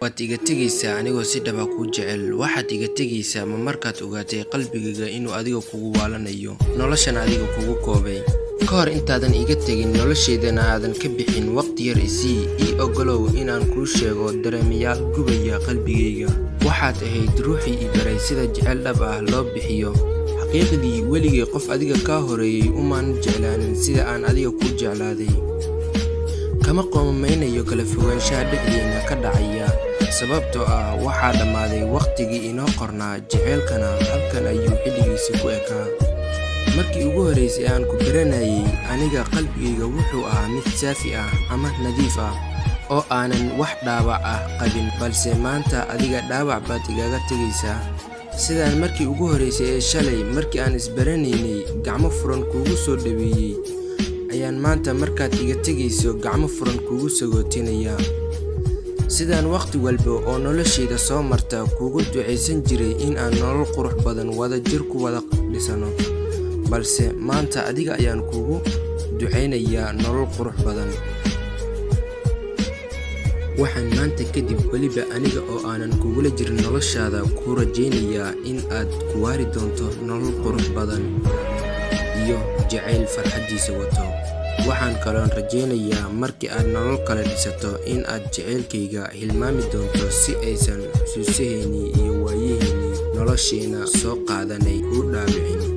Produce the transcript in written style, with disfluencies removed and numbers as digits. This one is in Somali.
waad iga tegaysaa anigoo si dhab ah kuu jecel. Waxaad iga tegaysaa ma markaad ogaatay qalbigayga inuu adiga kugu waalanayo, noloshan adiga kugu koobay. Ka hor intaadan iga tegin noloshaydana aadan ka bixin, waqti yar ii ogolow inaan kuu sheego dareemayaal gubaya qalbigayga. Waxaad ahayd ruuxii i baray sida jecel dhab ah loo bixiyo. xaqiiqdii weligay qof adiga ka horeeyay umaan jeclaanin sida aan adiga ku jeclaaday. kama qoomeynayo kala fogaanshaha dhexdeena ka dhacaya, sababtoo ah waxaa dhammaaday waqtigii inoo qornaa. jaceylkana halkan ayuu xilligiisa ku ekaa. markii ugu horeysay aan ku baranayay aniga, qalbigayga wuxuu ahaa mid saafi ah ama nadiif ah oo aanan wax dhaawac ah qabin, balse maanta adiga dhaawac baad igaga tegaysaa. sidaan markii ugu horeysay ee shalay markii aan isbaranaynay gacmo furan kuugu soo dhaweeyay, ayaan maanta markaad iga tegayso gacmo furan kuugu sagootinaya. sidaan waqti walba oo noloshayda soo marta kuugu ducaysan jiray in aan nolol qurux badan wada jir ku wada dhisano, balse maanta adiga ayaan kuugu ducaynayaa nolol qurux badan. waxaan maanta kadib weliba aniga oo aanan kugula jirin noloshaada kuu rajaynayaa in aad ku waari doonto nolol qurux badan iyo jacayl farxaddiisa wato. waxaan kaloon rajaynayaa markii aad nolol kale dhisato in aad jacaylkayga hilmaami doonto si aysan xusuusaheennii iyo waayaheennii nolosheena soo qaadanay kuu dhaawicin.